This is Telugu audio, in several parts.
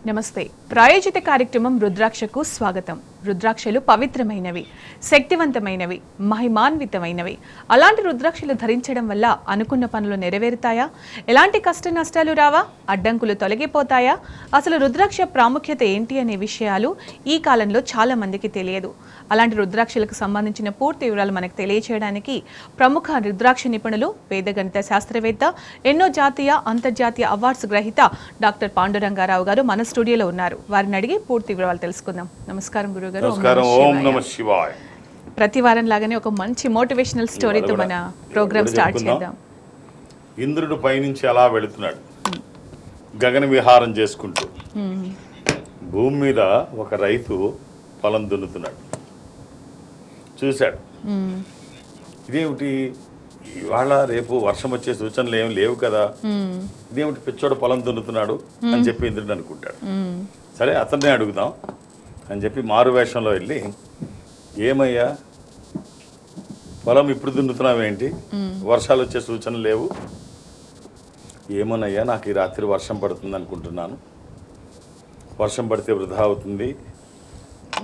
నమస్తే. ప్రాయోజిత కార్యక్రమం రుద్రాక్షకు స్వాగతం. రుద్రాక్షలు పవిత్రమైనవి, శక్తివంతమైనవి, మహిమాన్వితమైనవి. అలాంటి రుద్రాక్షలు ధరించడం వల్ల అనుకున్న పనులు నెరవేరుతాయా? ఎలాంటి కష్ట నష్టాలు రావా? అడ్డంకులు తొలగిపోతాయా? అసలు రుద్రాక్ష ప్రాముఖ్యత ఏంటి అనే విషయాలు ఈ కాలంలో చాలా మందికి తెలియదు. అలాంటి రుద్రాక్షలకు సంబంధించిన పూర్తి వివరాలు మనకు తెలియచేయడానికి ప్రముఖ రుద్రాక్ష నిపుణులు, వేద గణిత శాస్త్రవేత్త, ఎన్నో జాతీయ అంతర్జాతీయ అవార్డ్స్ గ్రహీత డాక్టర్ పాండురంగారావు గారు మన స్టూడియోలో ఉన్నారు. వారిని అడిగి పూర్తి వివరాలు తెలుసుకుందాం. నమస్కారం గురుగారు. ఓం నమః శివాయ. ప్రతి వారం లాగానే ఒక మంచి మోటివేషనల్ స్టోరీతో మన ప్రోగ్రామ్ స్టార్ట్ చేద్దాం. ఇంద్రుడు పైనుంచి అలా వెళుతున్నాడు గగన విహారం చేసుకుంటూ. భూమి మీద ఒక రైతు పొలం దున్నుతున్నాడు. చూశాడు, ఇదేమిటి ఇవాళ రేపు వర్షం వచ్చే సూచనలు ఏమి లేవు కదా, ఇదేమిటి పిచ్చోడు పొలం దున్నుతున్నాడు అని చెప్పి ఇంద్రుడు అనుకుంటాడు. సరే అతన్నే అడుగుదాం అని చెప్పి మారు వేషంలో వెళ్ళి, ఏమయ్యా పొలం ఇప్పుడు దున్నుతున్నావేంటి, వర్షాలు వచ్చే సూచనలు లేవు? ఏమోనయ్యా, నాకు ఈ రాత్రి వర్షం పడుతుంది అనుకుంటున్నాను. వర్షం పడితే వృధా అవుతుంది,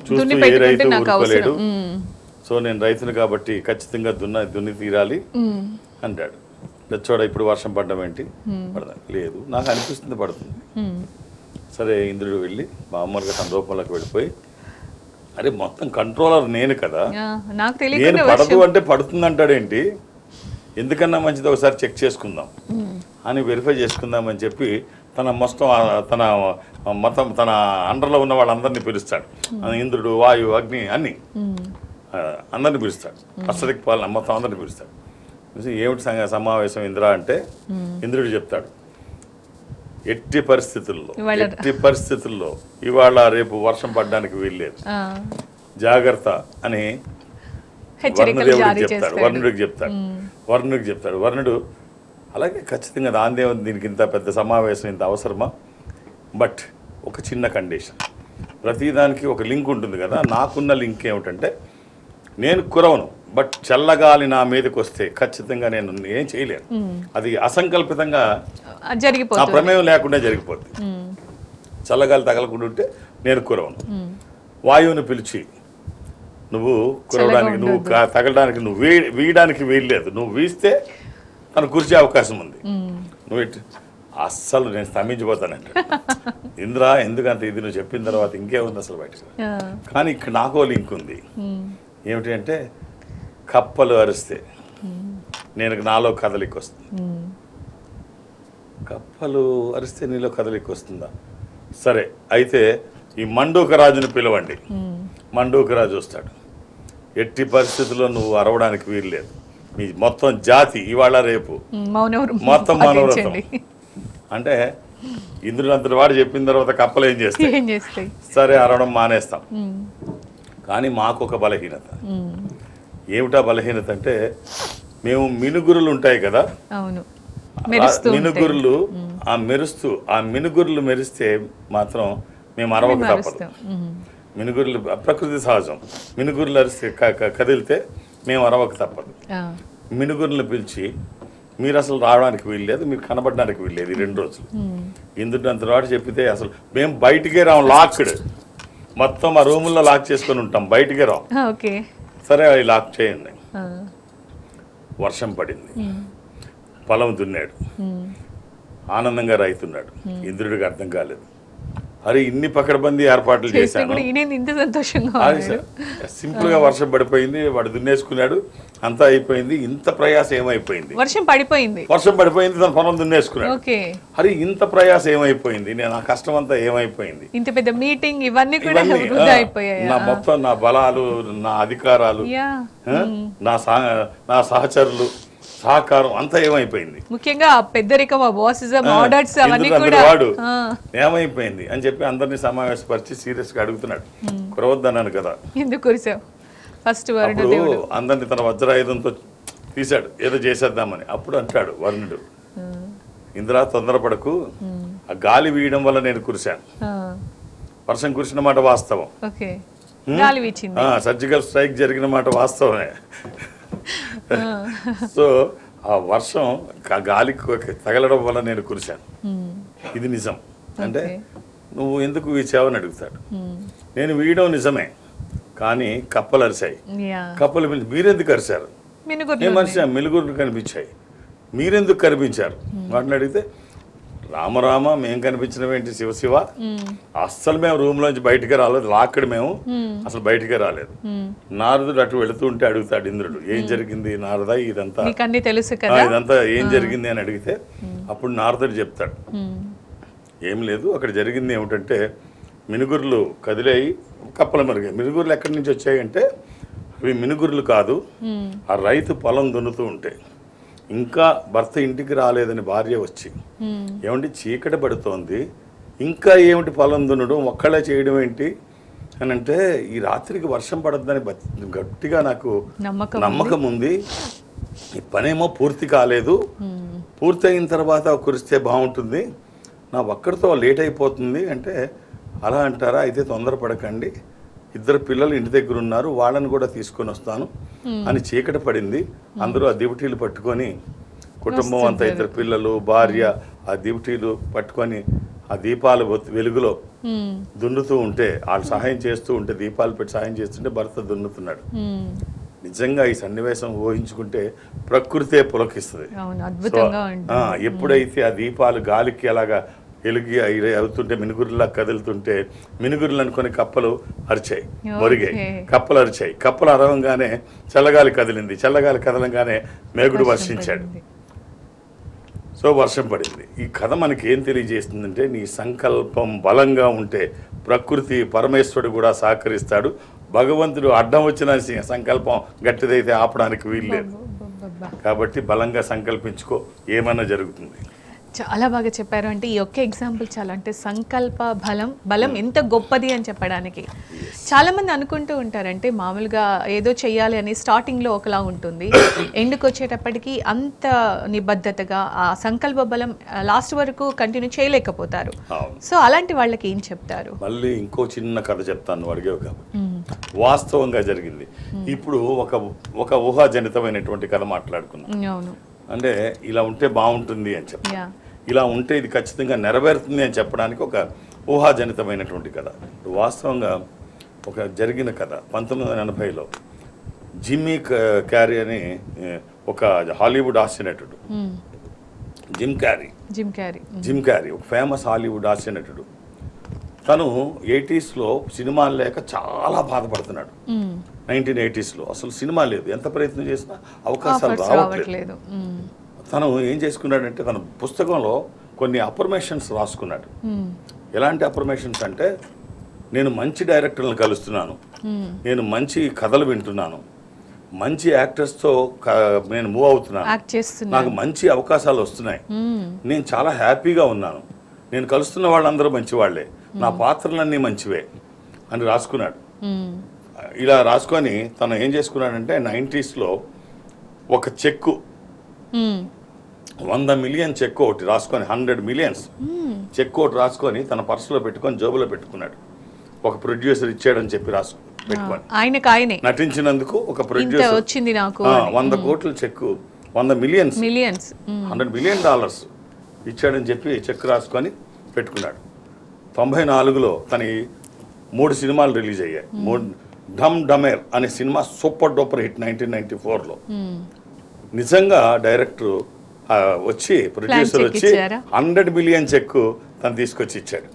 చూస్తూ ఏ రైతు ఊరుకోలేడు. సో నేను రైతును కాబట్టి ఖచ్చితంగా దున్ని తీరాలి అంటాడు. తెచ్చోడ ఇప్పుడు వర్షం పడ్డం ఏంటి, పడదా? లేదు, నాకు అనిపిస్తుంది పడుతుంది. సరే ఇంద్రుడు వెళ్ళి మామూలుగా తన రూపంలోకి వెళ్ళిపోయి, అరే మొత్తం కంట్రోలర్ నేను కదా, నేను పడదు అంటే పడుతుంది అంటాడేంటి, ఎందుకన్నా మంచిది ఒకసారి చెక్ చేసుకుందాం అని వెరిఫై చేసుకుందామని చెప్పి తన అండర్లో ఉన్న వాళ్ళందరినీ పిలుస్తాడు. ఇంద్రుడు, వాయువు, అగ్ని అన్ని అందరిని పిలుస్తాడు. అష్టదిక్పాలన మొత్తం అందరిని పిలుస్తాడు. ఏమిటి సమావేశం ఇంద్ర అంటే ఇంద్రుడు చెప్తాడు, ఎట్టి పరిస్థితుల్లో ఇవాళ రేపు వర్షం పడడానికి వీల్లేదు, జాగ్రత్త అని వర్ణుడికి చెప్తాడు. వర్ణుడు అలాగే ఖచ్చితంగా దానిదేముంది, దీనికి ఇంత పెద్ద సమావేశం ఇంత అవసరమా, బట్ ఒక చిన్న కండిషన్, ప్రతిదానికి ఒక లింక్ ఉంటుంది కదా, నాకున్న లింక్ ఏమిటంటే నేను కురవను, బట్ చల్లగాలి నా మీదకి వస్తే ఖచ్చితంగా నేను ఏం చేయలేను, అది అసంకల్పితంగా నా ప్రమేయం లేకుండా జరిగిపోద్ది. చల్లగాలి తగలకుండా ఉంటే నేను కురవను. వాయువుని పిలిచి, నువ్వు కురవడానికి, నువ్వు తగలడానికి, నువ్వు వీయడానికి వీల్లేదు, నువ్వు వీస్తే తను కురిచే అవకాశం ఉంది, నువ్వు అస్సలు నేను స్తంభించిపోతానంటే. ఇంద్ర ఎందుకంటే ఇది నువ్వు చెప్పిన తర్వాత ఇంకేముంది అసలు బయట. కానీ ఇక్కడ నాకో లింక్ ఉంది. ఏమిటి అంటే, కప్పలు అరిస్తే నాలో కదలిక వస్తుంది. కప్పలు అరిస్తే నీలో కదలిక వస్తుందా? సరే అయితే ఈ మండూక రాజుని పిలవండి. మండూక రాజు వస్తాడు. ఎట్టి పరిస్థితుల్లో నువ్వు అరవడానికి వీల్లేదు, మీ మొత్తం జాతి ఇవాళ రేపు మొత్తం మౌనవ్రతం అంటే. ఇంద్రుడు అంతటి వాడు చెప్పిన తర్వాత కప్పలు ఏం చేస్తాయి? సరే అరవడం మానేస్తాం. కానీ మాకు ఒక బలహీనత. ఏమిటా బలహీనత అంటే, మేము మినుగురులు ఉంటాయి కదా, మినుగురులు ఆ మినుగురులు మెరిస్తే మాత్రం మేము అరవక తప్పదు. మినుగురులు ప్రకృతి సహజం. మినుగురులు అరిస్తే కదిలితే మేము అరవక తప్పదు. మినుగురులను పిలిచి, మీరు అసలు రావడానికి వీల్లేదు, మీరు కనబడడానికి వీల్లేదు ఈ 2 రోజులు. ఇందుకు అంత వాడు చెప్పితే అసలు మేము బయటికే రాం, లాక్డ్, మొత్తం ఆ రూముల్లో లాక్ చేసుకొని ఉంటాం, బయటికే రాం. సరే అవి లాక్ చేయండి. వర్షం పడింది, పొలం దున్నాడు, ఆనందంగా రైతున్నాడు. ఇంద్రుడికి అర్థం కాలేదు, అరే ఇన్ని పకడ్బందీ ఏర్పాట్లు చేశాను, సింపుల్ గా వర్షం పడిపోయింది, వాడు దున్నేసుకున్నాడు, అంతా అయిపోయింది, ఇంత ప్రయాసం ఏమైపోయింది, వర్షం పడిపోయింది తన పొలం దున్నేసుకున్నాడు, అరే ఇంత ప్రయాసం ఏమైపోయింది, నేను ఆ కష్టం అంతా ఏమైపోయింది, ఇంత పెద్ద మీటింగ్ ఇవన్నీ నా మొత్తం నా బలాలు, నా అధికారాలు, నా సహచరులు, సహకారం అంతా ఏమైపోయింది, ముఖ్యంగా పెద్దరికం, వాడు ఏమైపోయింది అని చెప్పి అందరినీ సమావేశపరిచి సీరియస్ గా అడుగుతున్నాడు. కురవద్దన్నాను కదా, ఎందుకు కురిసావు? ఫస్ట్ అందరినీ తన వజ్రాయుధంతో తీశాడు, ఏదో చేసేద్దామని. అప్పుడు అంటాడు వర్ణుడు, ఇంద్ర తొందరపడకు, ఆ గాలి వీయడం వల్ల నేను కురిశాను, వర్షం కురిసిన మాట వాస్తవం, సర్జికల్ స్ట్రైక్ జరిగిన మాట వాస్తవమే. సో ఆ వర్షం గాలికి తగలడం వల్ల నేను కురిశాను, ఇది నిజం. అంటే నువ్వు ఎందుకు వీచావని అడుగుతాడు. నేను వీయడం నిజమే, కానీ కప్పలు అరిశాయి. కప్పలు మీరెందుకు అరిశారు? నేను మనిషి మెలుగురు కనిపించాయి, మీరెందుకు కనిపించారు వాటిని అడిగితే, రామరామ మేము కనిపించడం ఏంటి శివ శివ, అస్సలు మేము రూమ్లోంచి బయటికి రాలేదు, లాక్కడి మేము అసలు బయటికే రాలేదు. నారదుడు అటు వెళుతూ ఉంటే అడుగుతాడు ఇంద్రుడు, ఏం జరిగింది నారద, ఇదంతా తెలుసు కదా, ఇదంతా ఏం జరిగింది అని అడిగితే అప్పుడు నారదుడు చెప్తాడు, ఏం లేదు, అక్కడ జరిగింది ఏమిటంటే మినుగుర్లు కదిలాయి, కప్పల మరిగాయి. మినుగుర్లు ఎక్కడి నుంచి వచ్చాయంటే అవి మినుగుర్లు కాదు, ఆ రైతు పొలం దున్నుతూ ఉంటే ఇంకా భర్త ఇంటికి రాలేదని భార్య వచ్చి, ఏమంటే చీకటి పడుతోంది, ఇంకా ఏమిటి పొలం దున్నడం ఒక్కళ్ళే చేయడం ఏంటి అని అంటే, ఈ రాత్రికి వర్షం పడద్దని గట్టిగా నాకు నమ్మకం ఉంది, ఈ పనేమో పూర్తి కాలేదు, పూర్తి అయిన తర్వాత కురిస్తే బాగుంటుంది, నా ఒక్కడితో లేట్ అయిపోతుంది అంటే, అలా అంటారా, అయితే తొందరపడకండి, 2 పిల్లలు ఇంటి దగ్గర ఉన్నారు, వాళ్ళని కూడా తీసుకొని వస్తాను అని చీకటి పడింది. అందరూ ఆ దివిటీలు పట్టుకొని, కుటుంబం అంతా 2 పిల్లలు భార్య ఆ దివిటీలు పట్టుకొని ఆ దీపాల వెలుగులో దున్నుతూ ఉంటే, వాళ్ళు సహాయం చేస్తూ ఉంటే, దీపాలు పెట్టి సహాయం చేస్తుంటే భర్త దున్నుతున్నాడు. నిజంగా ఈ సన్నివేశం ఊహించుకుంటే ప్రకృతే పులకిస్తుంది. ఎప్పుడైతే ఆ దీపాలు గాలికి అలాగా ఎలుగి అవుతుంటే, మినుగురులా కదులుతుంటే, మినుగురులు అనుకుని కప్పలు అరిచాయి, మొరిగాయి, కప్పలు అరిచాయి, కప్పలు అరవంగానే చల్లగాలి కదిలింది, చల్లగాలి కదలంగానే మేఘుడు వర్షించాడు, సో వర్షం పడింది. ఈ కథ మనకి ఏం తెలియజేస్తుందంటే, నీ సంకల్పం బలంగా ఉంటే ప్రకృతి పరమేశ్వరుడు కూడా సహకరిస్తాడు. భగవంతుడు అడ్డం వచ్చిన సంకల్పం గట్టిదైతే ఆపడానికి వీల్లేదు. కాబట్టి బలంగా సంకల్పించుకో, ఏమన్నా జరుగుతుంది. చాలా బాగా చెప్పారు. అంటే ఈ ఒక్క ఎగ్జాంపుల్ చాలా, అంటే సంకల్ప బలం ఎంత గొప్పది అని చెప్పడానికి. చాలా మంది అనుకుంటూ ఉంటారంటే, మామూలుగా ఏదో చెయ్యాలి అని స్టార్టింగ్లో ఒకలా ఉంటుంది, ఎండ్కి వచ్చేటప్పటికి అంత నిబద్ధతగా ఆ సంకల్ప బలం లాస్ట్ వరకు కంటిన్యూ చేయలేకపోతారు. సో అలాంటి వాళ్ళకి ఏం చెప్తారు? మళ్ళీ ఇంకో చిన్న కథ చెప్తాను, అడిగేవి కాబట్టి వాస్తవంగా జరిగింది. ఇప్పుడు ఒక ఊహాజనితమైనటువంటి కథ మాట్లాడుకున్నాం. అవును, అంటే ఇలా ఉంటే బాగుంటుంది అని చెప్పి, ఇలా ఉంటే ఇది ఖచ్చితంగా నెరవేరుతుంది అని చెప్పడానికి ఒక ఊహాజనితమైనటువంటి కథ. వాస్తవంగా ఒక జరిగిన కథ 1980లో జిమ్మీ క్యారీ అని ఒక హాలీవుడ్ హాస్య నటుడు, జిమ్ క్యారీ ఒక ఫేమస్ హాలీవుడ్ హాస్య నటుడు. తను 80స్లో సినిమాలు లేక చాలా బాధపడుతున్నాడు. 1980స్లో అసలు సినిమా లేదు, ఎంత ప్రయత్నం చేసినా అవకాశాలు రావట్లేదు. తను ఏం చేసుకున్నాడంటే, తన పుస్తకంలో కొన్ని అఫర్మేషన్స్ రాసుకున్నాడు. ఎలాంటి అఫర్మేషన్స్ అంటే, నేను మంచి డైరెక్టర్లను కలుస్తున్నాను, నేను మంచి కథలు వింటున్నాను, మంచి యాక్టర్స్తో నేను మూవ్ అవుతున్నాను, నాకు మంచి అవకాశాలు వస్తున్నాయి, నేను చాలా హ్యాపీగా ఉన్నాను, నేను కలుస్తున్న వాళ్ళందరూ మంచి వాళ్ళే, నా పాత్రలన్నీ మంచివే అని రాసుకున్నాడు. ఇలా రాసుకొని తను ఏం చేసుకున్నాడంటే, 90స్లో ఒక చెక్కు 100 మిలియన్ చెక్ ఒకటి రాసుకొని, 100 మిలియన్స్ చెక్ ఒకటి రాసుకొని తన పర్సులో పెట్టుకొని జోబులో పెట్టుకున్నాడు. ఒక ప్రొడ్యూసర్ ఇచ్చాడని చెప్పి పెట్టుకొని నటించినందుకు ఒక ప్రొడ్యూసర్ 100 కోట్ల చెక్కు, 100 మిలియన్స్ $100 మిలియన్ ఇచ్చాడని చెప్పి చెక్ రాసుకొని పెట్టుకున్నాడు. 94లో తన 3 సినిమాలు రిలీజ్ అయ్యాయి. ఢమ్ డమేర్ అనే సినిమా సూపర్ డూపర్ హిట్ 1994లో. నిజంగా డైరెక్టర్ వచ్చి, ప్రొడ్యూసర్ వచ్చి 100 మిలియన్ చెక్కు తను తీసుకొచ్చి ఇచ్చాడు.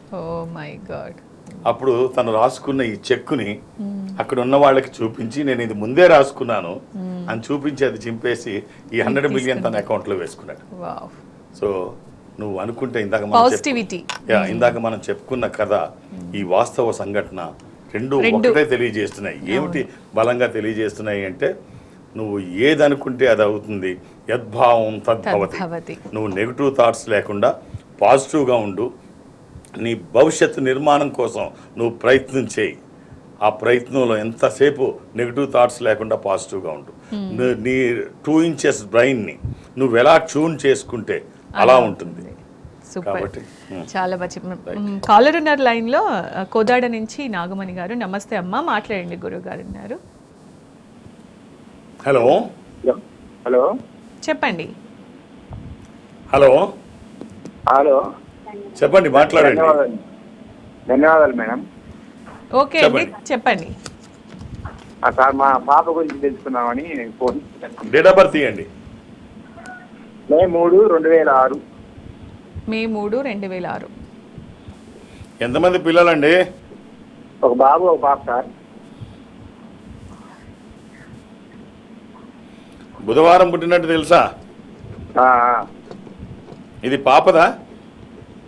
అప్పుడు తను రాసుకున్న ఈ చెక్కుని అక్కడ ఉన్న వాళ్ళకి చూపించి, నేను ఇది ముందే రాసుకున్నాను అని చూపించి అది చింపేసి ఈ 100 మిలియన్ తన అకౌంట్లో వేసుకున్నాడు. సో నువ్వు అనుకుంటే ఇందాక మనం చెప్పుకున్న కథ, ఈ వాస్తవ సంఘటన రెండు ఒకటే తెలియజేస్తున్నాయి. ఏమిటి బలంగా తెలియజేస్తున్నాయి అంటే, నువ్వు ఏదనుకుంటే అది అవుతుంది, యద్భావం తద్భవతి. నువ్వు నెగిటివ్ థాట్స్ లేకుండా పాజిటివ్గా ఉండు, నీ భవిష్యత్తు నిర్మాణం కోసం నువ్వు ప్రయత్నం చేయి. ఆ ప్రయత్నంలో ఎంతసేపు నెగిటివ్ థాట్స్ లేకుండా పాజిటివ్గా ఉండు. నీ 2 ఇంచెస్ బ్రెయిన్ని నువ్వు ఎలా ట్యూన్ చేసుకుంటే అలా ఉంటుంది. కాబట్టి చాలా బాగా కాలర్ ఉన్నారు లైన్లో, కోదాడ నుంచి నాగమణి గారు. నమస్తే అమ్మ, మాట్లాడండి. గురువు గారు ఉన్నారు. హలో హలో చెప్పండి. హలో హలో చెప్పండి, మాట్లాడండి. ధన్యవాదాలు మేడం. ఓకే అండి, చెప్పండి. సార్ మా పాప గురించి తెలుసుకున్నామని ఫోన్. డేట్ ఆఫ్ బర్త్ ఇవ్వండి. మే 3, 2006. మే 3, 2006. ఎంతమంది పిల్లలండి? ఒక బాబు ఒక పాప సార్. బుధవారం పుట్టినట్టు తెలుసా? ఆ, ఇది పాపదా?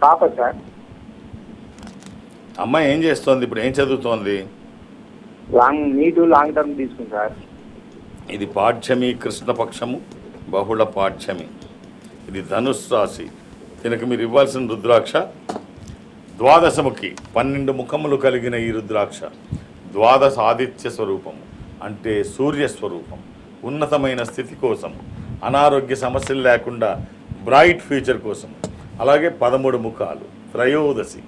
పాప సార్. అమ్మాయి ఏం చేస్తోంది ఇప్పుడు? ఏం చదువుతోంది? లాంగ్ టర్మ్ తీసుకుంది సార్. ఇది పాఠ్యమి, కృష్ణపక్షము, బహుళ పాఠ్యమి. ఇది ధనుస్సు రాశి. దీనికి మీరు ఇవ్వాల్సిన రుద్రాక్ష ద్వాదశముఖి. 12 ముఖములు కలిగిన ఈ రుద్రాక్ష ద్వాదశ ఆదిత్య స్వరూపము, అంటే సూర్య స్వరూపం. ఉన్నతమైన స్థితి కోసం, అనారోగ్య సమస్యలు లేకుండా బ్రైట్ ఫ్యూచర్ కోసం. అలాగే 13 ముఖాలు, త్రయోదశి.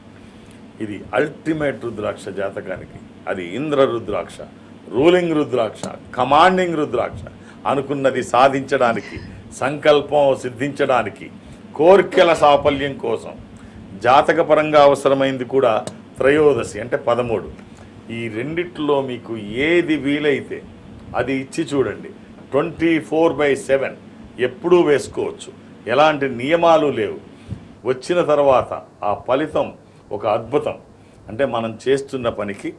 ఇది అల్టిమేట్ రుద్రాక్ష జాతకానికి. అది ఇంద్ర రుద్రాక్ష, రూలింగ్ రుద్రాక్ష, కమాండింగ్ రుద్రాక్ష. అనుకున్నది సాధించడానికి, సంకల్పం సిద్ధించడానికి, కోరికల సాఫల్యం కోసం. జాతకపరంగా అవసరమైంది కూడా త్రయోదశి అంటే 13. ఈ రెండిట్లో మీకు ఏది వీలైతే అది ఇచ్చి చూడండి. 24/7 ఎప్పుడూ వేసుకోవచ్చు. ఎలాంటి నియమాలు లేవు. వచ్చిన తర్వాత ఆ ఫలితం ఒక అద్భుతం. అంటే మనం చేస్తున్న పనికి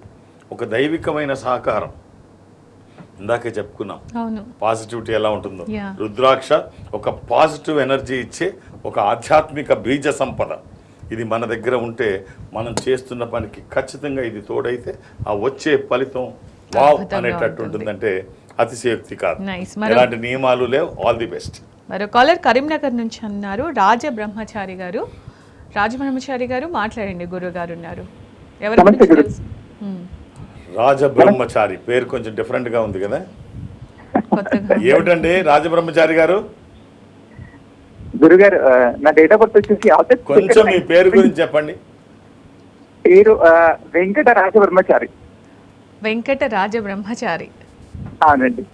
ఒక దైవికమైన సహకారం. ఇందాకే చెప్పుకున్నాం పాజిటివిటీ ఎలా ఉంటుందో. రుద్రాక్ష ఒక పాజిటివ్ ఎనర్జీ ఇచ్చే ఒక ఆధ్యాత్మిక బీజ సంపద. ఇది మన దగ్గర ఉంటే మనం చేస్తున్న పనికి ఖచ్చితంగా ఇది తోడైతే ఆ వచ్చే ఫలితం వావ్ అనేటట్టు ఉంటుందంటే అతిశయోక్తి కాదు. ఎలాంటి నియమాలు లేవు. All the best. మరో కాలర్ కరీంనగర్ నుంచి అన్నారు, రాజబ్రహ్మచారి గారు. రాజబ్రహ్మచారి గారు మాట్లాడండి. గురువు గారు ఉన్నారు. ఎవరు? రాజబ్రహ్మచారి పేరు కొంచెం డిఫరెంట్ గా ఉంది కదా, ఏమిటండి రాజబ్రహ్మచారి గారు? గురుగారు నా డేట్ ఆఫ్ బర్త్ వచ్చేసి కొంచెం మీ పేరు గురించి చెప్పండి. పేరు వెంకట రాజబ్రహ్మచారి. వెంకట రాజబ్రహ్మచారి. అవునండి.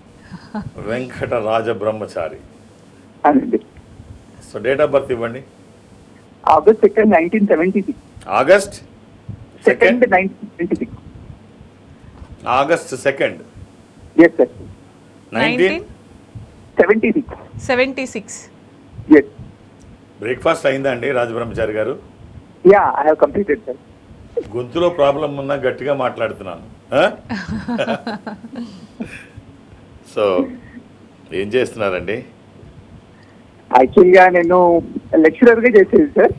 వెంకట రాజబ్రహ్మచారి. అవునండి. సో డేట్ ఆఫ్ బర్త్ ఇవ్వండి. August 2nd, 1976. August 2nd, 1976. August 2nd. Yes, sir. 1976. 76. Yes. Breakfast అయిందా అండి రాజబ్రహ్మచారి గారు? Yeah, I have completed, sir. గొంతులో ప్రాబ్లం ఉన్నా గట్టిగా మాట్లాడుతున్నాను. సో ఏం చేస్తున్నారండి? యాక్చువల్గా నేను లెక్చరర్ గా చేసేది సార్.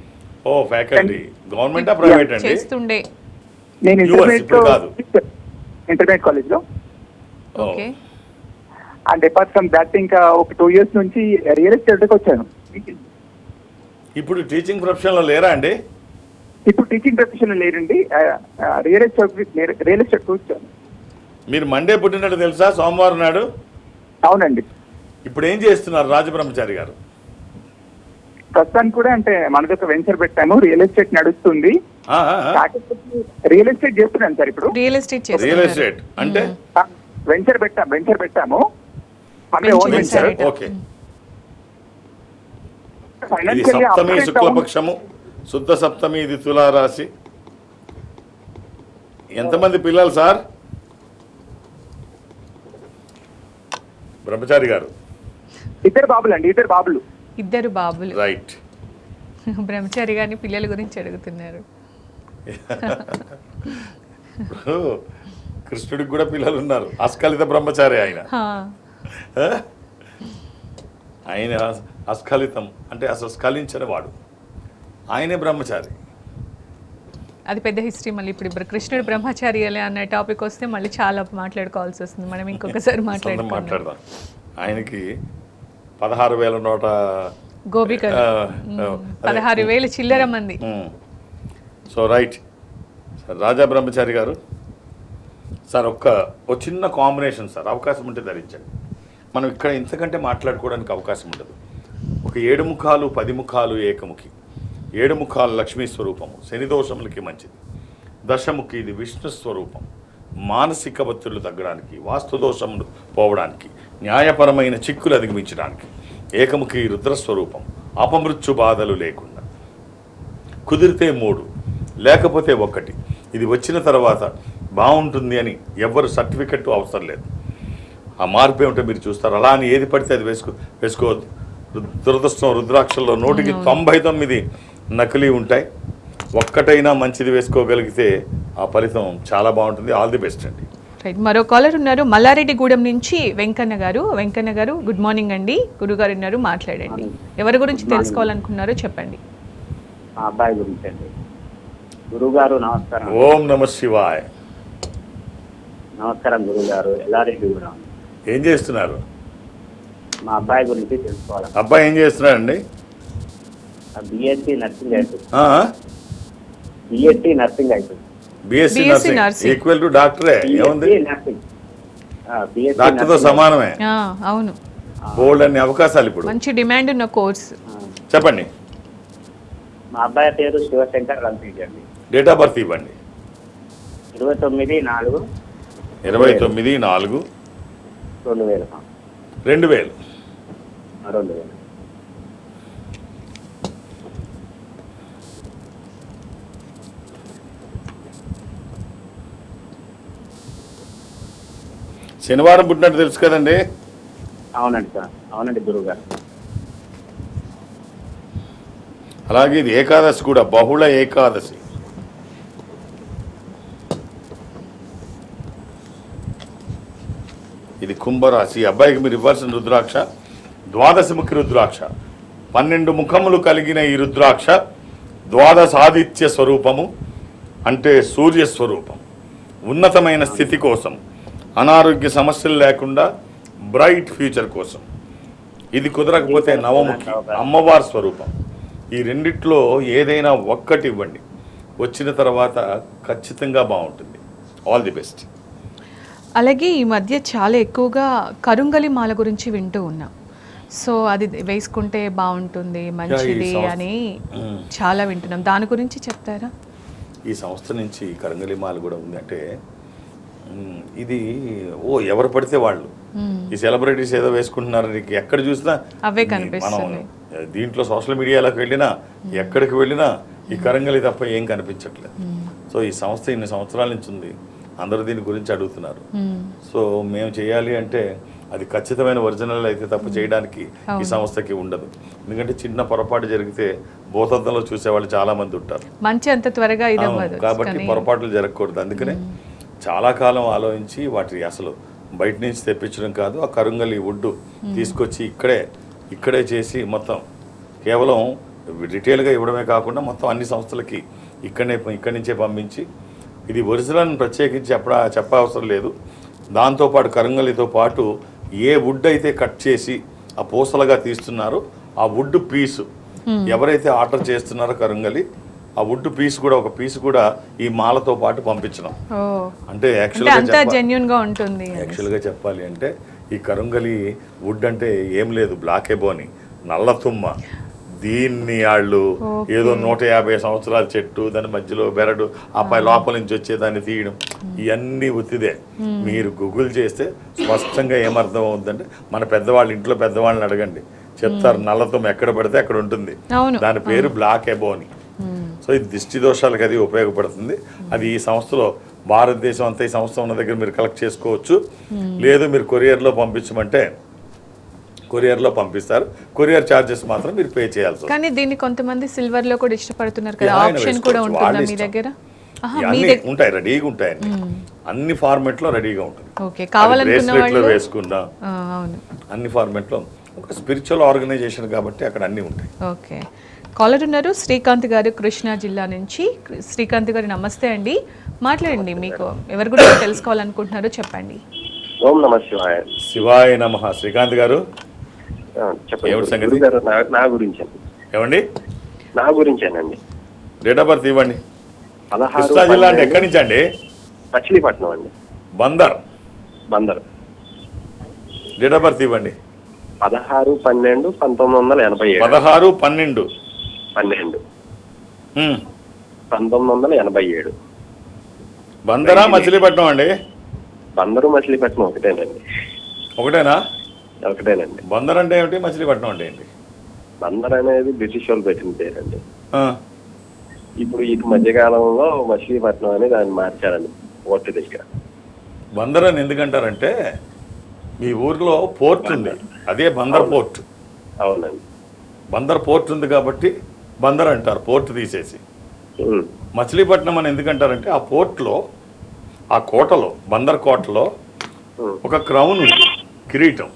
ఓ ఫ్యాకల్టీ. గవర్నమెంటా ప్రైవేట్ అండి? చేస్తుండే. నేను ఇంటర్మీడియట్ కాలేజ్ లో. Okay. And apart from that ఇంకా ఒక 2 years నుంచి రియల్ ఎస్టేట్ కి వచ్చాను. ఇప్పుడు టీచింగ్ ప్రొఫెషన్ లో లేరా అండి? ఇప్పుడు టీచింగ్ ప్రొఫెషన్ లో లేరండి. రియల్ ఎస్టేట్ వచ్చాను. మీరు మండే పుట్టినట్టు తెలుసా? సోమవారం నాడు. అవునండి. ఇప్పుడు ఏం చేస్తున్నారు రాజబ్రహ్మచారి గారు? ప్రస్తుతానికి కూడా అంటే మనది ఒక వెంచర్ పెట్టాము. రియల్ ఎస్టేట్ నడుస్తుంది. రియల్ ఎస్టేట్ చేస్తున్నాను సార్ ఇప్పుడు. రియల్ ఎస్టేట్ అంటే వెంచర్ పెట్టాము. ఓకే. ఇది సప్తమి శుక్లపక్షము, శుద్ధ సప్తమి. ఇది తులారాశి. ఎంతమంది పిల్లలు సార్? బ్రహ్మచారి గారు 2 బాబులు అండి. 2 బాబులు. రైట్. బ్రహ్మచారి గారిని పిల్లల గురించి అడుగుతున్నారు. కృష్ణుడికి కూడా పిల్లలు ఉన్నారు. అస్ఖలిత బ్రహ్మచారి ఆయన. ఆయన అస్ఖలితం అంటే అసలు స్ఖలించని వాడు. ఆయనే బ్రహ్మచారి. అది పెద్ద హిస్టరీ. మళ్ళీ ఇప్పుడు కృష్ణుడు బ్రహ్మచారి అనే టాపిక్ వస్తే మళ్ళీ చాలా మాట్లాడుకోవాల్సి వస్తుంది. మనం ఇంకొకసారి మాట్లాడదాం. ఆయనకి 16,000 నోట గోపికలు, 16,000 చిల్లర మంది. So right sir. రాజా బ్రహ్మచారి గారు సార్ ఒక చిన్న కాంబినేషన్ సార్, అవకాశం ఉంటే ధరించండి. మనం ఇక్కడ ఇంతకంటే మాట్లాడుకోవడానికి అవకాశం ఉండదు. ఒక 7 ముఖాలు 10 ముఖాలు ఏకముఖి. 7 ముఖాలు లక్ష్మీ స్వరూపము, శని దోషములకి మంచిది. దశముఖి ఇది విష్ణు స్వరూపం, మానసిక ఒత్తిళ్లు తగ్గడానికి, వాస్తు దోషములు పోవడానికి, న్యాయపరమైన చిక్కులు అధిగమించడానికి. ఏకముఖి రుద్రస్వరూపం, అపమృత్యు బాధలు లేకుండా. కుదిరితే 3 లేకపోతే 1. ఇది వచ్చిన తర్వాత బాగుంటుంది అని ఎవరు సర్టిఫికెట్ అవసరం లేదు. ఆ మార్పు ఏమిటో మీరు చూస్తారు. అలా అని ఏది పడితే అది వేసుకోవద్దు. దురదృష్టం రుద్రాక్షల్లో 100కి 99 నకిలీ ఉంటాయి. ఒక్కటైనా మంచిది వేసుకోగలిగితే ఆ ఫలితం చాలా బాగుంటుంది. ఆల్ ది బెస్ట్ అండి. రైట్, మరో కాలర్ ఉన్నారు మల్లారెడ్డిగూడెం నుంచి వెంకన్న గారు గుడ్ మార్నింగ్ అండి. గురుగారు ఉన్నారు, మాట్లాడండి. ఎవరి గురించి తెలుసుకోవాలనుకున్నారో చెప్పండి. మా అబ్బాయి గురించి అండి. గురుగారు నమస్కారం. ఓం నమ శివాయ. నమస్కారం గురుగారు. ఎల్లారెడ్డి కూడా ఏం చేస్తున్నారు? మా అబ్బాయి గురించి తెలుసుకోవాలి. అబ్బాయి ఏం చేస్తున్నాడండి? బిఎస్సి నర్సింగ్ అయిపోయింది. బిఎస్సి నర్సింగ్ ఈక్వల్ టు డాక్టరే. ఏముంది, నర్సింగ్ డాక్టర్తో సమానమే. అవును, బోల్డ్ అన్ని అవకాశాలు ఇప్పుడు. మంచి డిమాండ్ ఉన్న కోర్స్. చెప్పండి. మా అబ్బాయి పేరు శివశంకర్ రంపీటి అండి. డేట్ ఆఫ్ బర్త్ ఇవ్వండి. 29/4/2000. 2000. శనివారం పుట్టినట్టు తెలుసు కదండి? అవునండి సార్, అవునండి గురుగారు. అలాగే ఇది ఏకాదశి కూడా, బహుళ ఏకాదశి. ఇది కుంభరాశి. అబ్బాయికి మీరు ఇవ్వాల్సిన రుద్రాక్ష ద్వాదశముఖి రుద్రాక్ష. 12 ముఖములు కలిగిన ఈ రుద్రాక్ష ద్వాదశాదిత్య స్వరూపము, అంటే సూర్య స్వరూపం. ఉన్నతమైన స్థితి కోసం, అనారోగ్య సమస్యలు లేకుండా బ్రైట్ ఫ్యూచర్ కోసం. ఇది కుదరకపోతే నవముఖి, అమ్మవారి స్వరూపం. ఈ రెండిట్లో ఏదైనా ఒక్కటి ఇవ్వండి. వచ్చిన తర్వాత ఖచ్చితంగా బాగుంటుంది. All the best. అలాగే ఈ మధ్య చాలా ఎక్కువగా కరుంగలి మాల గురించి వింటూ ఉన్నాం. సో అది వేసుకుంటే బాగుంటుంది, మంచిది అని చాలా వింటున్నాం. దాని గురించి చెప్తారా? ఈ సంస్థ నుంచి కరుంగలి మాల కూడా ఉంది. అంటే ఇది ఎవరు పడితే వాళ్ళు, ఈ సెలబ్రిటీస్ ఏదో వేసుకుంటున్నారు. నీకు ఎక్కడ చూసినా అవే మనం కనిపిస్తుంది. దీంట్లో సోషల్ మీడియాలోకి వెళ్ళినా, ఎక్కడికి వెళ్ళినా ఈ కరంగలి తప్ప ఏం కనిపించట్లేదు. సో ఈ సంస్థ ఇన్ని సంవత్సరాల నుంచి ఉంది. అందరూ దీని గురించి అడుగుతున్నారు. సో మేము చేయాలి అంటే అది ఖచ్చితమైన ఒరిజినల్ అయితే తప్ప చేయడానికి ఈ సంస్థకి ఉండదు. ఎందుకంటే చిన్న పొరపాటు జరిగితే భూతద్దంలో చూసేవాళ్ళు చాలా మంది ఉంటారు. మంచి అంత త్వరగా కాబట్టి పొరపాట్లు జరగకూడదు. అందుకనే చాలా కాలం ఆలోచించి వాటి అసలు బయట నుంచి తెప్పించడం కాదు, ఆ కరుంగలి వుడ్ తీసుకొచ్చి ఇక్కడే చేసి మొత్తం కేవలం రిటైల్గా ఇవ్వడమే కాకుండా మొత్తం అన్ని సంస్థలకి ఇక్కడి నుంచే పంపించి, ఇది ఒరిజినల్ ప్రత్యేకించి చెప్పవసరం లేదు. దాంతోపాటు కరుంగలితో పాటు ఏ వుడ్ అయితే కట్ చేసి ఆ పూసలుగా తీస్తున్నారో ఆ వుడ్ పీసు ఎవరైతే ఆర్డర్ చేస్తున్నారో కరుంగలి, ఆ వుడ్ పీస్ కూడా ఒక పీస్ కూడా ఈ మాలతో పాటు పంపించడం. అంటే యాక్చువల్గా చెప్పాలి అంటే ఈ కరుంగలి వుడ్ అంటే ఏం లేదు, బ్లాక్ ఎబోని, నల్ల తుమ్మ. దీన్ని వాళ్ళు ఏదో 150 సంవత్సరాల చెట్టు, దాని మధ్యలో బెరడు, ఆ పై లోపల నుంచి వచ్చేదాన్ని తీయడం, ఇవన్నీ ఉత్తిదే. మీరు గూగుల్ చేస్తే స్పష్టంగా ఏమర్థం అవుతుందంటే, మన పెద్దవాళ్ళు ఇంట్లో పెద్దవాళ్ళని అడగండి, చెప్తారు. నల్లతుమ్మ ఎక్కడ పడితే అక్కడ ఉంటుంది, దాని పేరు బ్లాక్ ఎబోని. సో ఇది దిష్టి దోషాలకు అది ఉపయోగపడుతుంది. అది ఈ సంస్థలో భారతదేశం అంతా ఈ సంస్థ ఉన్న దగ్గర మీరు కలెక్ట్ చేసుకోవచ్చు. లేదు మీరు కొరియర్లో పంపించమంటే కొరియర్లో పంపిస్తారు. కొరియర్ ఛార్జెస్ మాత్రం మీరు పే చేయాల్సి వస్తుంది. కానీ దీన్ని కొంతమంది సిల్వర్ లో కూడా ఇష్టపడుతున్నారు కదా, ఆప్షన్ కూడా ఉంటుందా మీ దగ్గర? ఉంటాయి, రెడీగా ఉంటాయండి. అన్ని ఫార్మెట్ లో రెడీగా ఉంటుంది. ఓకే, కావాలనుకున్న వాళ్ళు వేసుకున్నా అన్ని ఫార్మెట్ లో. ఒక స్పిరిచువల్ ఆర్గనైజేషన్ కాబట్టి అక్కడ అన్ని ఉంటాయి. ఓకే, కాలర్ ఉన్నారు శ్రీకాంత్ గారు కృష్ణా జిల్లా నుంచి. శ్రీకాంత్ గారు నమస్తే అండి, మాట్లాడండి. మీకు ఎవరి గురించి తెలుసుకోవాలనుకుంటున్నారో చెప్పండి. ఓం నమ శివాయ. శివాయ నమః. శ్రీకాంత్ గారు చెప్పండి. నా గురించి ఏమండి? నా గురించేనండి. డేట్ ఆఫ్ బర్త్ ఇవ్వండి. 16 కృష్ణా జిల్లా అంటే ఎక్కడి నుంచి అండి? మచిలీపట్నం అండి. బందర్. డేట్ ఆఫ్ బర్త్ ఇవ్వండి. 16/12/1987. 16/12/1987. బందరా మచిలీపట్నం అండి? బందరు మచిలీపట్నం ఒకటేనండి. ఒకటేనండి. బందర్ అంటే ఏమిటి, మచిలీపట్నం అంటే ఏంటి? బందర్ అనేది బ్రిటిష్ వాళ్ళు పెట్టిన పేరండి. ఇప్పుడు ఈ మధ్యకాలంలో మచిలీపట్నం అని దాన్ని మార్చారండి పోర్టు దగ్గర. బందర్ అని ఎందుకంటారంటే మీ ఊర్లో పోర్ట్ ఉంది, అదే బందర్ పోర్ట్. అవునండి. బందర్ పోర్ట్ ఉంది కాబట్టి బందర్ అంటారు, పోర్ట్ తీసేసి. మచిలీపట్నం అని ఎందుకంటారంటే ఆ పోర్ట్లో, ఆ కోటలో, బందర్ కోటలో ఒక క్రౌన్ ఉంది, కిరీటం.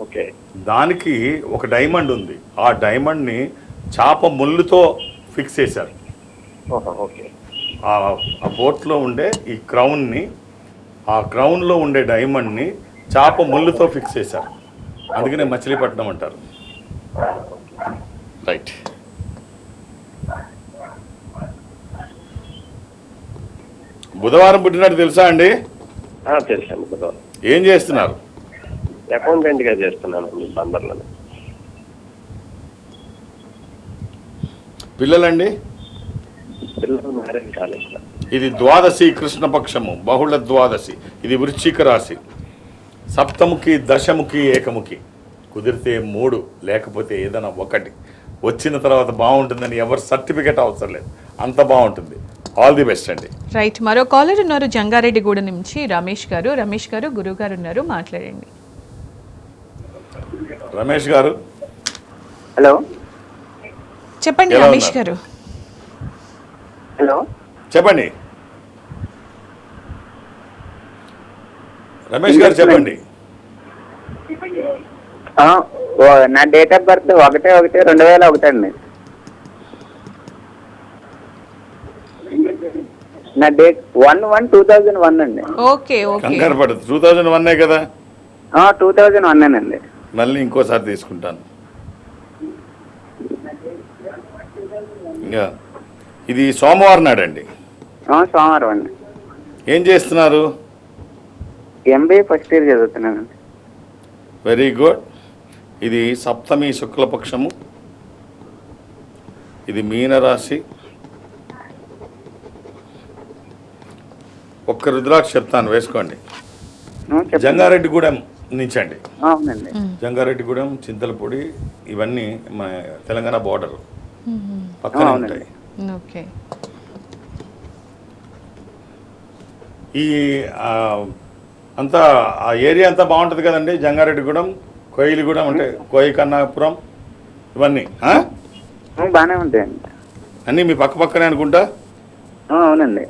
ఓకే. దానికి ఒక డైమండ్ ఉంది. ఆ డైమండ్ని చాప ముళ్ళుతో ఫిక్స్ చేశారు. ఓకే. ఆ పోర్ట్లో ఉండే ఈ క్రౌన్ని, ఆ క్రౌన్లో ఉండే డైమండ్ని చాప ముళ్ళుతో ఫిక్స్ చేశారు. అందుకనే మచిలీపట్నం అంటారు. రైట్. బుధవారం పుట్టినట్టు తెలుసా అండి? తెలుసండి. బుధవారం. ఏం చేస్తున్నారు? అకౌంటెంట్గా చేస్తున్నానండి బందర్లో. పిల్లలండి? పిల్లలు మ్యారేజ్ కాలేదు. ఇది ద్వాదశి, కృష్ణపక్షము, బహుళ ద్వాదశి. ఇది వృశ్చిక రాశి. సప్తముఖి, దశముఖి, ఏకముఖి. కుదిరితే 3, లేకపోతే ఏదైనా ఒకటి. వచ్చిన తర్వాత బాగుంటుందని ఎవరు సర్టిఫికేట్ అవసరం లేదు, అంత బాగుంటుంది. ఆల్ ది బెస్ట్ అండి. రైట్. మరో కాలర్ ఉన్నారు జంగారెడ్డిగూడ నుంచి, రమేష్ గారు. రమేష్ గారు, గురువు గారు ఉన్నారు, మాట్లాడండి. రమేష్ గారు. హలో చెప్పండి ఎలా రమేష్ ఉన్నారు? గారు. హలో చెప్పండి రమేష్ గారు, చెప్పండి. నా డేట్ ఆఫ్ బర్త్ 1/1/2001 అండి. నా డేట్ 1/1/2001 అండి. Okay okay. కంగారు పడదు, 2001 కదా. 2001 అండి. మళ్ళీ ఇంకోసారి తీసుకుంటాను. ఇంకా ఇది సోమవారం నాడండి. సోమవారం అండి. ఏం చేస్తున్నారు? MBA ఫస్ట్ ఇయర్ చదువుతున్నానండి. Very good. ఇది సప్తమి శుక్లపక్షము. ఇది మీనరాశి. ఒక్క రుద్రాక్ష చెప్తాను, వేసుకోండి. జంగారెడ్డిగూడెం నుంచి అండి. అవునండి. జంగారెడ్డిగూడెం, చింతలపూడి, ఇవన్నీ మన తెలంగాణ బోర్డర్ పక్కనే ఉంటాయి. ఓకే. ఈ అంతా ఆ ఏరియా అంతా బాగుంటుంది కదండి. జంగారెడ్డిగూడెం, కోయిలిగూడెం, అంటే కోయికన్నాపురం, ఇవన్నీ బాగానే ఉంటాయండి. అన్నీ మీ పక్క పక్కనే అనుకుంటా. అవునండి.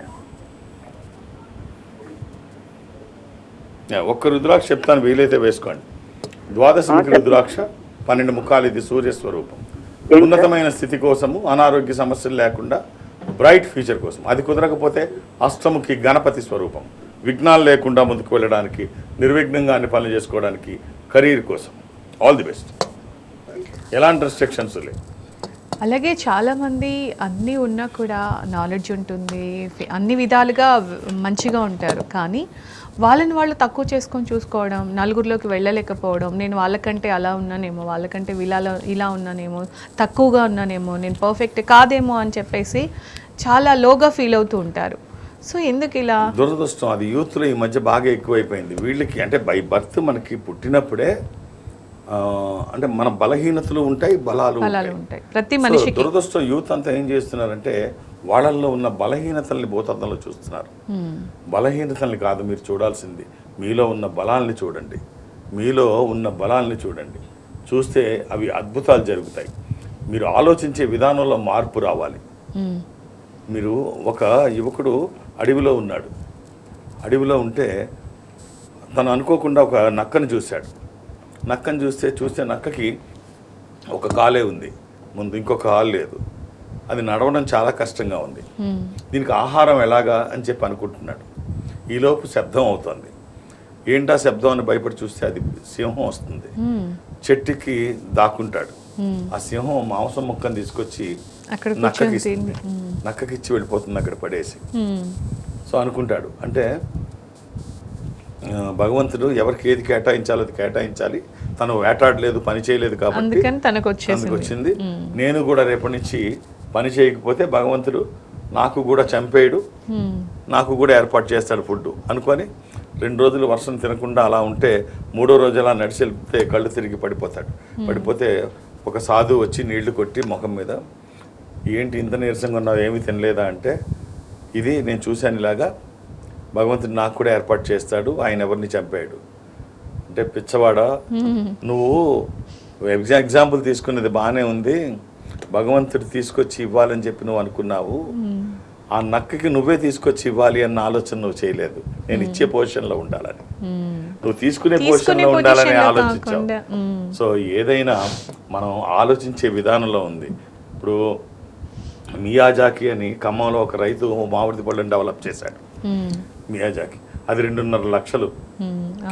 ఒక్క రుద్రాక్ష చెప్తాను, వీలైతే వేసుకోండి. ద్వాదశముఖి రుద్రాక్ష 12 ముఖాలు. ఇది సూర్యస్వరూపం. ఉన్నతమైన స్థితి కోసము, అనారోగ్య సమస్యలు లేకుండా, బ్రైట్ ఫ్యూచర్ కోసం. అది కుదరకపోతే అష్టముఖి గణపతి స్వరూపం. విఘ్నాలు లేకుండా ముందుకు వెళ్ళడానికి, నిర్విఘ్నంగా అన్ని పనులు చేసుకోవడానికి, కెరీర్ కోసం. All the best. ఎలాంటి రెస్ట్రిక్షన్స్ లేవు. అలాగే చాలామంది అన్నీ ఉన్నా కూడా నాలెడ్జ్ ఉంటుంది, అన్ని విధాలుగా మంచిగా ఉంటారు, కానీ వాళ్ళని వాళ్ళు తక్కువ చేసుకొని చూసుకోవడం, నలుగురిలోకి వెళ్ళలేకపోవడం, నేను వాళ్ళకంటే అలా ఉన్నానేమో, వాళ్ళకంటే ఇలా ఉన్నానేమో, తక్కువగా ఉన్నానేమో, నేను పర్ఫెక్ట్ కాదేమో అని చెప్పేసి చాలా లోగా ఫీల్ అవుతూ ఉంటారు. సో ఎందుకు ఇలా? దురదృష్టం. అది యూత్లో ఈ మధ్య బాగా ఎక్కువైపోయింది. వీళ్ళకి అంటే బై బర్త్ మనకి పుట్టినప్పుడే అంటే మన బలహీనతలు ఉంటాయి, బలాలు ఉంటాయి ప్రతి మనిషికి. దురదృష్టం యూత్ అంతా ఏం చేస్తున్నారంటే వాళ్ళల్లో ఉన్న బలహీనతల్ని భూతద్దంలో చూస్తున్నారు. బలహీనతల్ని కాదు మీరు చూడాల్సింది, మీలో ఉన్న బలాల్ని చూడండి. మీలో ఉన్న బలాల్ని చూడండి. చూస్తే అవి అద్భుతాలు జరుగుతాయి. మీరు ఆలోచించే విధానంలో మార్పు రావాలి. మీరు ఒక యువకుడు అడవిలో ఉన్నాడు. అడవిలో ఉంటే తను అనుకోకుండా ఒక నక్కను చూశాడు. నక్కను చూస్తే నక్కకి ఒక కాలే ఉంది, ముందు ఇంకొక కాలు లేదు. అది నడవడం చాలా కష్టంగా ఉంది. దీనికి ఆహారం ఎలాగా అని చెప్పి అనుకుంటున్నాడు. ఈలోపు శబ్దం అవుతుంది. ఏంటా శబ్దం అని భయపడి చూస్తే అది సింహం వస్తుంది. చెట్టుకి దాక్కుంటాడు. ఆ సింహం మాంసం ముక్కను తీసుకొచ్చి నక్కకిచ్చి వెళ్ళిపోతుంది అక్కడ పడేసి. సో అనుకుంటాడు, అంటే భగవంతుడు ఎవరికి ఏది కేటాయించాలో అది కేటాయించాలి. తను వేటాడలేదు, పని చేయలేదు కాబట్టి తనకు వచ్చింది. నేను కూడా రేపటి నుంచి పని చేయకపోతే భగవంతుడు నాకు కూడా చంపేయడు, నాకు కూడా ఏర్పాటు చేస్తాడు ఫుడ్ అనుకొని 2 రోజులు వర్షం తినకుండా అలా ఉంటే 3వ రోజు అలా నడిచి వెళ్తే కళ్ళు తిరిగి పడిపోతాడు. పడిపోతే ఒక సాధువు వచ్చి నీళ్లు కొట్టి ముఖం మీద, ఏంటి ఇంత నీరసంగా ఉన్నావు, ఏమీ తినలేదా అంటే, ఇది నేను చూశాను ఇలాగా, భగవంతుడు నాకు కూడా ఏర్పాటు చేస్తాడు, ఆయన ఎవరిని చంపాడు అంటే, పిచ్చవాడా నువ్వు ఎగ్జాంపుల్ తీసుకున్నది బాగానే ఉంది, భగవంతుడు తీసుకొచ్చి ఇవ్వాలని చెప్పి నువ్వు అనుకున్నావు, ఆ నక్కకి నువ్వే తీసుకొచ్చి ఇవ్వాలి అన్న ఆలోచన నువ్వు చేయలేదు, నేను ఇచ్చే పొజిషన్లో ఉండాలని, నువ్వు తీసుకునే పొజిషన్లో ఉండాలని ఆలోచించావు. సో ఏదైనా మనం ఆలోచించే విధానంలో ఉంది. ఇప్పుడు మియాజాకి అని ఖమ్మంలో ఒక రైతు మామిడి పళ్ళని డెవలప్ చేశాడు, మియాజాకి, అది 2.5 లక్షలు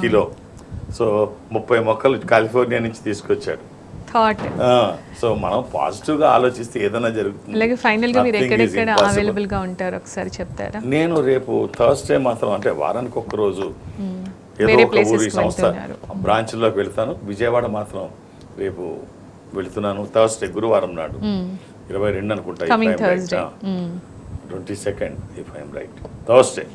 కిలో. సో 30 మొక్కలు కాలిఫోర్నియా నుంచి తీసుకొచ్చాడు. సో మనం పాజిటివ్ గా ఆలోచిస్తే ఏదైనా జరుగుతుంది. ఫైనల్ గా మీరు ఎక్కడెక్కడ అవైలబుల్ గా ఉంటారు ఒకసారి చెప్తారా? నేను రేపు థర్స్డే మాత్రం, అంటే వారానికి ఒక్క రోజు ఏదో ఒక ఊరి సంస్థ బ్రాంచ్లోకి వెళ్తాను. విజయవాడ మాత్రం రేపు వెళ్తున్నాను, థర్స్డే గురువారం నాడు 22 అనుకుంటా, 22nd if I'm right, Thursday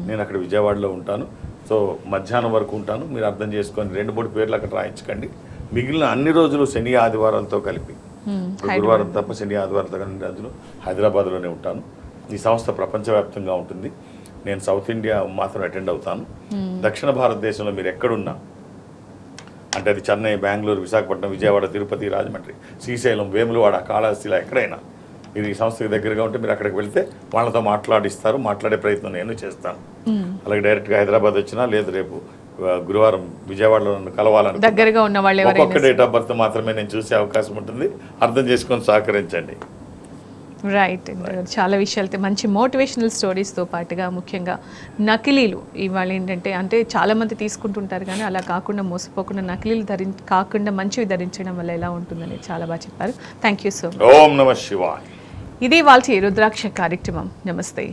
నేను అక్కడ విజయవాడలో ఉంటాను. సో మధ్యాహ్నం వరకు ఉంటాను, మీరు అర్థం చేసుకొని 2-3 పేర్లు అక్కడ రాయించకండి. మిగిలిన అన్ని రోజులు శని ఆదివారాలతో కలిపి, గురువారం తప్ప శని ఆదివారాలతో కలిపి రోజులు హైదరాబాద్లోనే ఉంటాను. ఈ సంస్థ ప్రపంచవ్యాప్తంగా ఉంటుంది. నేను సౌత్ ఇండియా మాత్రం అటెండ్ అవుతాను. దక్షిణ భారతదేశంలో మీరు ఎక్కడున్నా, అంటే అది చెన్నై, బెంగళూరు, విశాఖపట్నం, విజయవాడ, తిరుపతి, రాజమండ్రి, శ్రీశైలం, వేములవాడ, కాళహస్తిలా ఎక్కడైనా మీరు ఈ సంస్థకి దగ్గరగా ఉంటే మీరు అక్కడికి వెళ్తే వాళ్ళతో మాట్లాడిస్తారు, మాట్లాడే ప్రయత్నం నేను చేస్తాను. అలాగే డైరెక్ట్గా హైదరాబాద్ వచ్చినా, లేదు రేపు గురువారం విజయవాడలో నన్ను కలవాలని దగ్గరగా ఉన్న వాళ్ళు ఒక్కొక్క డేట్ ఆఫ్ బర్త్ మాత్రమే నేను చూసే అవకాశం ఉంటుంది. అర్థం చేసుకొని సహకరించండి. రైట్. చాలా విషయాలు, మంచి మోటివేషనల్ స్టోరీస్తో పాటుగా ముఖ్యంగా నకిలీలు ఇవాళ ఏంటంటే, అంటే చాలామంది తీసుకుంటుంటారు కానీ అలా కాకుండా మోసపోకుండా నకిలీలు కాకుండా మంచివి ధరించడం వల్ల ఎలా ఉంటుందని చాలా బాగా చెప్పారు. Thank you so much. ఓం నమః శివాయ. ఇది వాళ్ళ రుద్రాక్ష కార్యక్రమం. నమస్తే.